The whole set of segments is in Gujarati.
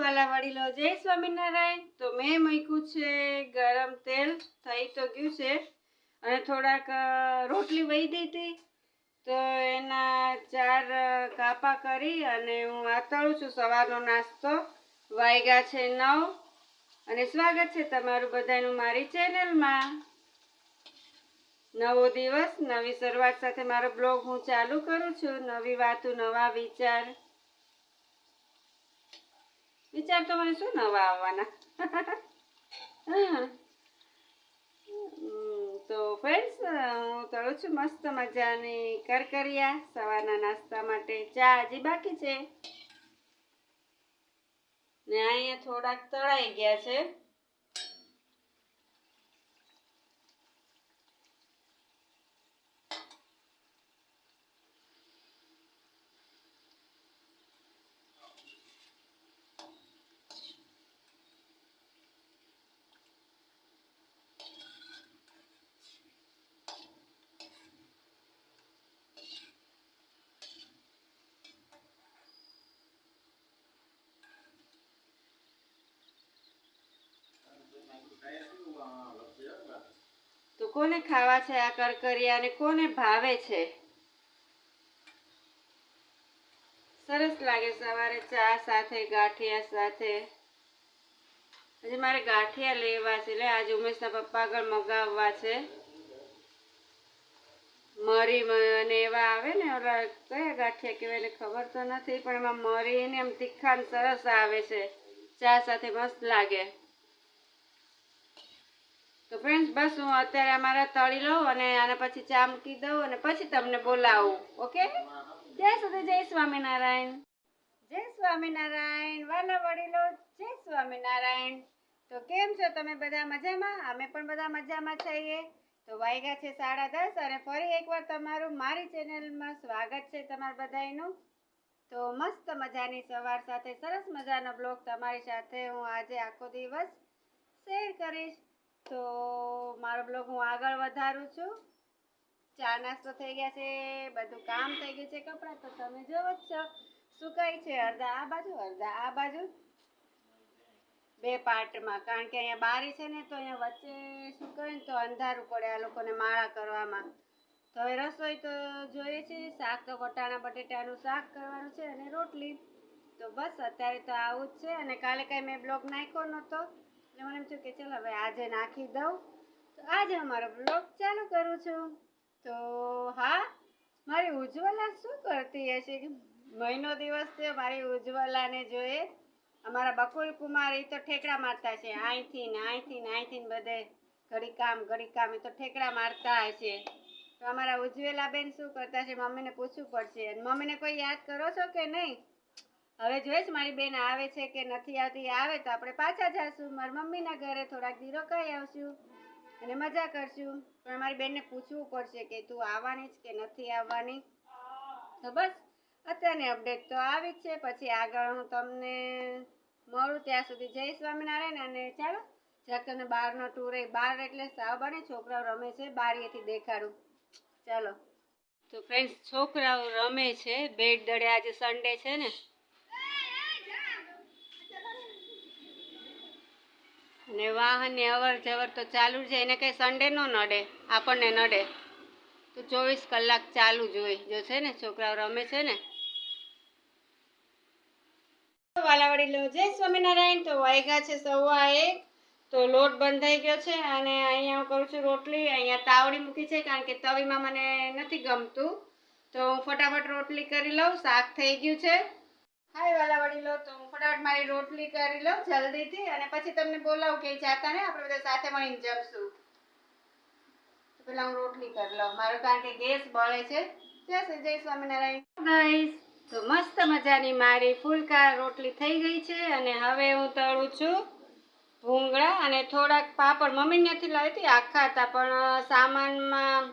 વાલા વડીલો, જય સ્વામિનારાયણ। તો મેં મૂક્યું છે ગરમ તેલ, થઈ તો ગયું છે અને થોડાક રોટલી વહી દી હતી તો એના 4 કાપા કરી અને હું આ તળું છું। સવારનો નાસ્તો વાગ્યા છે 9 અને સ્વાગત છે તમારું બધાનું મારી ચેનલમાં। નવો દિવસ નવી શરૂઆત સાથે મારો બ્લોગ હું ચાલુ કરું છું। નવી વાતો, નવા વિચાર તો મને શું નવા આવવાના। તો ફ્રેન્ડ્સ, હું તળું છું મસ્ત મજાની કરકરિયા સવારના નાસ્તા માટે। ચા હજી બાકી છે ને અહીંયા થોડાક તળાઈ ગયા છે। તો કોને ખાવા છે આ કરકરિયા અને કોને ભાવે છે? સરસ લાગે સવારે ચા સાથે, ગાંઠિયા સાથે। હજી મારે ગાંઠિયા લેવા છે, એટલે આજે ઉમેશના પપ્પા આગળ મગાવવા છે। મરી અને એવા આવે ને, ઓલા કયા ગાંઠિયા કહેવાય એને ખબર તો નથી, પણ એમાં મરી ને એમ તીખા ને સરસ આવે છે, ચા સાથે મસ્ત લાગે। તો ફ્રેન્ડ્સ, બસ હું અત્યારે અમારા તળી લઉં અને આના પછી ચા મૂકી દઉં અને પછી તમને બોલાવું, ઓકે? ત્યાં સુધી જય સ્વામિનારાયણ। જય સ્વામિનારાયણ વાલા વડીલો, જય સ્વામિનારાયણ। તો કેમ છો તમે બધા? મજામાં? અમે પણ બધા મજામાં છીએ। તો વાગ્યા છે 10:30 અને ફરી એકવાર તમારું મારી ચેનલમાં સ્વાગત છે તમારા બધાનું। તો મસ્ત મજાની સવાર સાથે સરસ મજાનો બ્લોગ તમારી સાથે હું આજે આખો દિવસ શેર કરીશ। તો મારો બ્લોગ હું આગળ વધારું છું। ચા નાસ્તો થઈ ગયા છે, બધું કામ થઈ ગયું છે, કપડાં તો તમે જોવો જ છો, સુકાય છે અડધા આ બાજુ અડધા આ બાજુ, 2 પાર્ટમાં, કારણ કે અહીંયા બારી છે ને તો અહીંયા વચ્ચે સુકાય ને તો અંધારું પડે આ લોકોને માળા કરવામાં। તો હવે રસોઈ તો જોઈએ છે, શાક તો વટાણા બટેટાનું શાક કરવાનું છે અને રોટલી। તો બસ અત્યારે તો આવું જ છે અને કાલે કાંઈ મેં બ્લોગ નાખ્યો નહોતો એટલે મને એમ થયું કે ચાલ હવે આજે નાખી દઉં। તો આજે અમારો બ્લોગ ચાલુ કરું છું। તો હા, મારી ઉજ્જવલા શું કરતી હશે? મહિનો દિવસ થયો મારી ઉજ્જવલાને જોઈએ। અમારા બકુલ કુમાર એ તો ઠેકડા મારતા છે, અહીંથી ને અહીંથી ને અહીંથી ને બધે, ઘડી કામ એ તો ઠેકડા મારતા હશે। તો અમારા ઉજ્જવલા બેન શું કરતા છે મમ્મીને પૂછવું પડશે। અને મમ્મીને કોઈ યાદ કરો છો કે નહીં? હવે જોઈશ મારી બેન આવે છે કે નથી આવતી। આવે તો આપણે પાછા જઈશું મારી મમ્મીના ઘરે, થોડાક દી રોકાઈ આવશું અને મજા કરશું। પણ મારી બેનને પૂછવું પડશે કે તું આવવાની છે કે નથી આવવાની। તો બસ અત્યારની અપડેટ તો આવી જ છે, પછી આગળ હું તમને મળું। ત્યાં સુધી જય સ્વામિનારાયણ અને ચાલો જકને બહારનો ટૂર, બહાર એટલે સાવ બને છોકરાઓ રમે છે, બારીએથી દેખાડું, ચાલો। તો ફ્રેન્ડ્સ, છોકરાઓ રમે છે બેટ દડે, આજે સન્ડે છે ને, અને વાહનની અવર જવર તો ચાલુ છે, એને કંઈ સન્ડે નો નડે, આપણને નડે તો 24 કલાક ચાલુ જ હોય જો છે ને, છોકરાઓ રમે છે ને। વાલા વડીલો, જય સ્વામિનારાયણ। તો વાગ્યા છે 1:15, તો લોટ બંધાઈ ગયો છે અને અહીંયા હું કરું છું રોટલી। અહીંયા તાવડી મૂકી છે કારણ કે તવીમાં મને નથી ગમતું, તો હું ફટાફટ રોટલી કરી લઉં। શાક થઈ ગયું છે। હાય વાલા વડીલો, તો હું ફટાફટ મારી રોટલી કરી લઉં જલ્દીથી અને પછી તમને બોલાવું કે જાતા ને આપણે બધા સાથે મળીને જમશું। તો પેલા હું રોટલી કરી લઉં મારું, કારણ કે ગેસ બળે છે। જય સ્વામિનારાયણ ગાઈસ। તો મસ્ત મજાની મારી ફુલકા રોટલી થઈ ગઈ છે અને હવે હું તળું છું ભૂંગળા અને થોડાક પાપડ। મમ્મી ત્યાંથી લાવી હતી, આખા હતા પણ સામાનમાં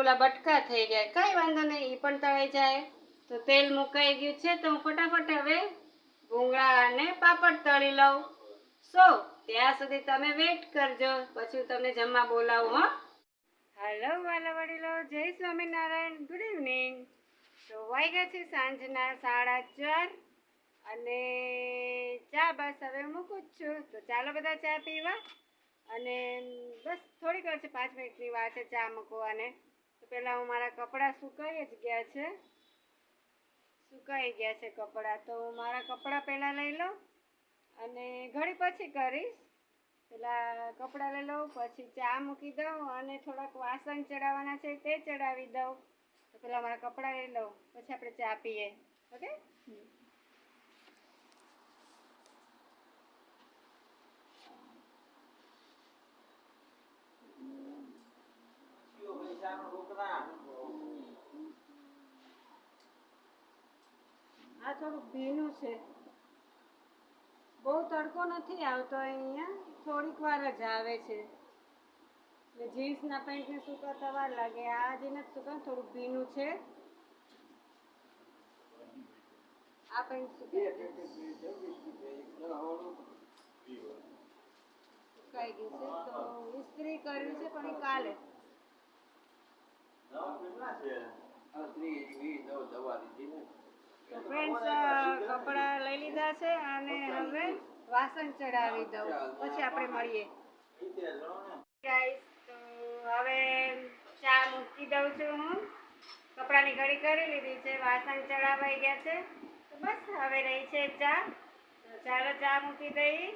ઓલા બટકા થઈ ગયા, કાંઈ વાંધો નહીં, એ પણ તળાઈ જાય। તો તેલ મુકાઈ ગયું છે તો હું ફટાફટ હવે ભૂંગળા અને પાપડ તળી લઉં। ત્યાં સુધી તમે વેઇટ કરજો, પછી હું તમને જમવા બોલાવું। હો, હેલો વાલા વડીલો, જય સ્વામિનારાયણ, ગુડ ઇવનિંગ। તો વાગ્યા છે સાંજના 4:30 અને બસ હવે મૂકું જ છું. તો ચાલો બધા ચા પીવા. અને બસ થોડીક વાર છે, 5 મિનિટની વાર છે ચા મૂકવાને. તો પહેલાં હું મારા કપડાં સુકાઈ ગયા છે કપડાં. તો મારા કપડાં પહેલાં લઈ લઉં અને ઘડી પછી કરીશ. પહેલાં કપડાં લઈ લઉં, પછી ચા મૂકી દઉં અને થોડાક વાસણ ચડાવવાના છે તે ચડાવી દઉં. તો પહેલાં મારા કપડાં લઈ લઉં, પછી આપણે ચા પીએ. ઓકે. આ થોડુંક ભીનું છે, બહુ તડકો નથી આવતો અહીંયા, થોડીક વાર જ આવે છે. એટલે જીન્સના પેન્ટને સુકાતા વાર લાગે. આ જે નથી સુકાતું, થોડુંક ભીનું છે. આ પેન્ટ સુકાઈ ગયું છે, તો ઇસ્ત્રી કરવી છે પણ એ કાલે. તો ફ્રેન્ડ્સ, કપડાં લઈ લીધા છે અને હવે વાસણ ચડાવી દઉં, પછી આપણે મળીએ. ગાઈસ, તો હવે ચા મૂકી દઉં છું હું. કપડાની ઘડી કરી લીધી છે, વાસણ ચડાવાઈ ગયા છે. તો બસ હવે રહી છે ચા. તો ચાલો ચા મૂકી દઈએ.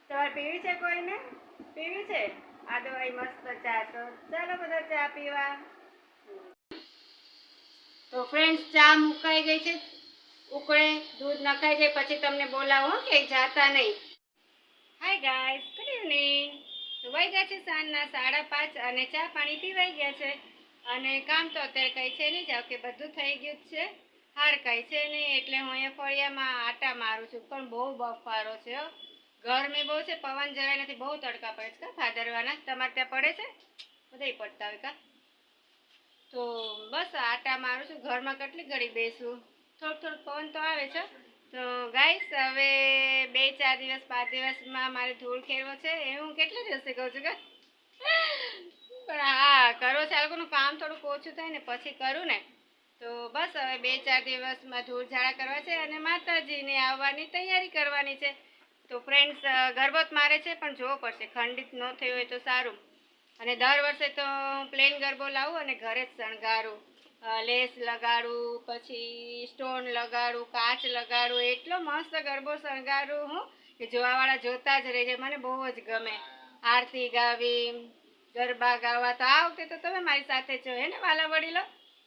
તમારે પીવી છે? કોઈને પીવી છે? આ તો ભાઈ મસ્ત ચા. તો ચાલો બધા ચા પીવા. તો ફ્રેન્ડ્સ, ચા મુકાઈ ગઈ છે, ઉકળે, દૂધ નખાઈ જાય પછી તમને બોલાવો કે જાતા નહીં. Hi guys, good evening. તો વાગ્યા છે સાંજના 5:30 અને ચા પાણી પીવાઈ ગયા છે. અને કામ તો અત્યારે કંઈ છે નહીં, જાવ કે બધું થઈ ગયું જ છે. હાર કંઈ છે નહીં, એટલે હું અહીંયા ફળિયામાં આટા મારું છું. પણ બહુ બફારો છે, ગરમી બહુ છે, પવન જરાય નથી, બહુ તડકા પડે છે. ભાદરવાના તમારે ત્યાં પડે છે? બધાય પડતા હોય કા? તો બસ આટા મારું છું. ઘરમાં કેટલી ઘડી બેસું, થોડુંક પવન તો આવે છે. તો ગાઈસ, હવે 2-4 દિવસ 5 દિવસમાં મારે ધૂળ ખેરવો છે. એ હું કેટલા દિવસે કહું છું કે પણ હા, કરો છે. આ લોકોનું કામ થોડુંક ઓછું થાય ને પછી કરું ને. તો બસ હવે 2-4 દિવસમાં ધૂળ ઝાડા કરવા છે અને માતાજીને આવવાની તૈયારી કરવાની છે. તો ફ્રેન્ડ્સ, ગરબત મારે છે પણ જોવો પડશે, ખંડિત ન થયું હોય તો સારું. અને દર વર્ષે તો પ્લેન ગરબો લાવું અને ઘરે જ શણગારું, લેસ લગાડું, પછી સ્ટોન લગાડું, કાચ લગાડું, એટલો મસ્ત ગરબો શણગારું હું કે જોવાવાળા જોતા જ રહી જાય. મને બહુ જ ગમે આરતી ગાવી, ગરબા ગાવા. તો આ વખતે તો તમે મારી સાથે છો હે ને વાલા વડીલો?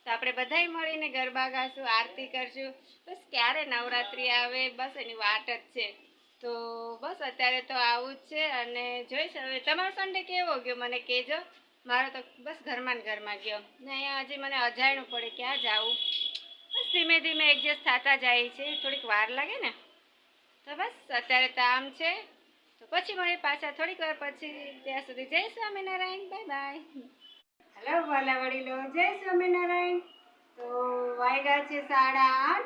તો આપણે બધાય મળીને ગરબા ગાશું, આરતી કરશું. બસ ક્યારે નવરાત્રિ આવે, બસ એની વાટ જ છે. તો બસ અત્યારે તો આવું જ છે. અને જોઈશ હવે તમારો સન્ડે કેવો ગયો મને કહેજો. મારો તો બસ ઘરમાં ને ઘરમાં ગયો ને. અહીંયા હજી મને અજાણ્યું પડે ક્યાં જાવું. બસ ધીમે ધીમે એડજસ્ટ થતા જાય છે, થોડીક વાર લાગે ને. તો બસ અત્યારે તો આમ છે. તો પછી મળીએ પાછા થોડીક વાર પછી. ત્યાં સુધી જય સ્વામિનારાયણ, બાય બાય. હેલો વાલા વડીલો, જય સ્વામિનારાયણ. તો વાગ્યા છે 8:30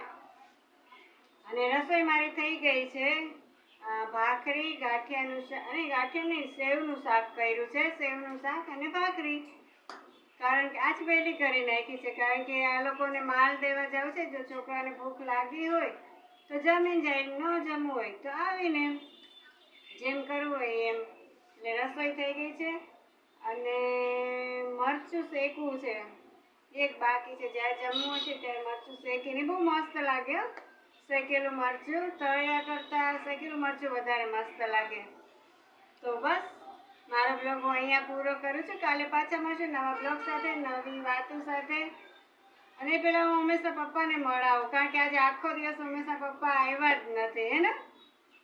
અને રસોઈ મારી થઈ ગઈ છે. ભાખરી, ગાંઠિયાનું શાક, અને ગાંઠિયા નહીં, સેવનું શાક કર્યું છે. સેવનું શાક અને ભાખરી. કારણ કે આજ પહેલી કરી નાખી છે, કારણ કે આ લોકોને માલ દેવા જવું છે. જો છોકરાને ભૂખ લાગી હોય તો જમીન જાય, ન જમવું હોય તો આવીને જેમ કરવું હોય એમ. એટલે રસોઈ થઈ ગઈ છે અને મરચું શેકવું છે, એક બાકી છે. જ્યારે જમવું છે ત્યારે મરચું શેકીને, બહુ મસ્ત લાગે શેકેલું મરચું. તળિયા કરતાં શેકેલું મરચું વધારે મસ્ત લાગે. તો બસ મારો બ્લોગ હું અહીંયા પૂરો કરું છું. કાલે પાછા મળશું નવા બ્લોગ સાથે, નવી વાતો સાથે. અને પેલા હું હંમેશા પપ્પાને મળાવું, કારણ કે આજે આખો દિવસ હંમેશા પપ્પા આવ્યા જ નથી હે ને.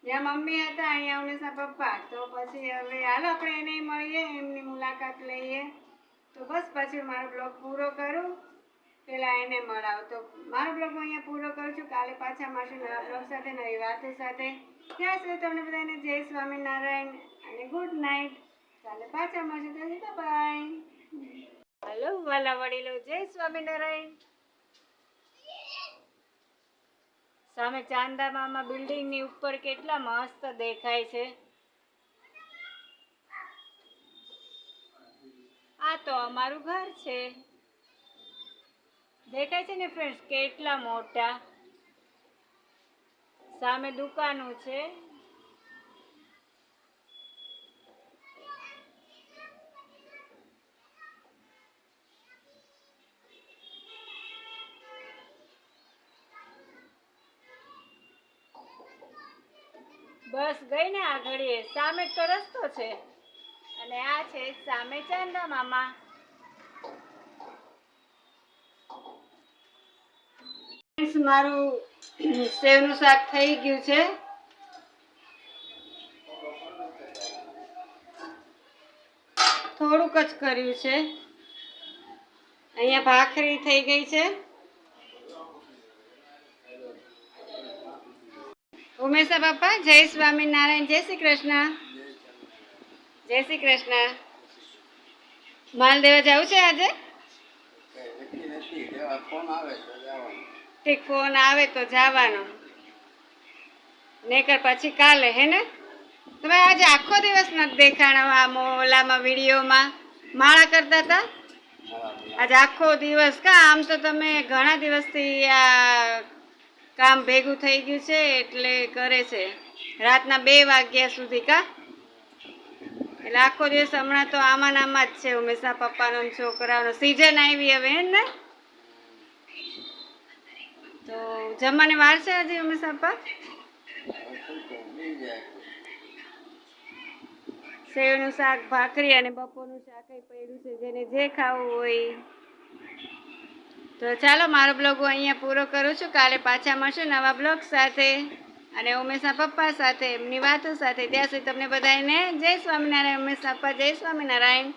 જ્યાં મમ્મી હતા અહીંયા હંમેશા પપ્પા. તો પછી હવે હાલો આપણે એને મળીએ, એમની મુલાકાત લઈએ. તો બસ પછી મારો બ્લોગ પૂરો કરું, પહેલાં એને મળાવું. તો મારો બ્લોગ હું અહીંયા પૂરો કરું છું. કાલે પાછા મળશું નવા બ્લોગ સાથે, નવી વાતો સાથે. ત્યાં સુધી તમને બધાને જય સ્વામિનારાયણ અને ગુડ નાઇટ. કાલે પાછા મળશું, ત્યાં બાય. હલો વાલા વડીલો, જય સ્વામિનારાયણ. સામે ચાંદા મામા બિલ્ડિંગની ઉપર કેટલા મસ્ત દેખાય છે. આ તો અમારું ઘર છે, દેખાય છે ને ફ્રેન્ડ્સ, કેટલા મોટા. સામે દુકાનો છે. બસ ગઈ ને આ ઘડીએ. સામે જ તો રસ્તો છે અને આ છે સામે ચાંદા મામા. મારું સેવનું શાક થઈ ગયું છે. થોડુંક જ કર્યું છે. અહીંયા ભાખરી થઈ ગઈ છે. ઉમેશા બાપા, જય સ્વામિનારાયણ. જય શ્રી કૃષ્ણ. જય શ્રી કૃષ્ણ. માલ દેવા જવું છે આજે? ઠીક, ફોન આવે તો જવાનો, નહીતર પછી કાલે. હે ને? તમે આજે આખો દિવસ નથી દેખાણા. આ મોલામાં વિડીયોમાં માળા કરતા હતા. આજે આખો દિવસ કા? આમ તો તમે ઘણા દિવસથી આ કામ ભેગું થઈ ગયું છે એટલે કરે છે રાતના 2 વાગ્યા સુધી. કા એટલે આખો દિવસ હમણાં તો આમાં આમાં જ છે. ઉમેશા પપ્પાનો છોકરાઓનો સીઝન આવી હવે. હે ને? તો જમવાની વાર છે હજી ઉમેશા પપ્પા? સેવનું શાક, ભાખરી અને બપોરનું શાક પડ્યું છે, જેને જે ખાવું હોય. તો ચાલો, મારો બ્લોગ હું અહીંયા પૂરો કરું છું. કાલે પાછા મળશું નવા બ્લોગ સાથે અને ઉમેશા પપ્પા સાથે, એમની વાતો સાથે. ત્યાં સુધી તમને બધાને જય સ્વામિનારાયણ. ઉમેશા પપ્પા, જય સ્વામિનારાયણ.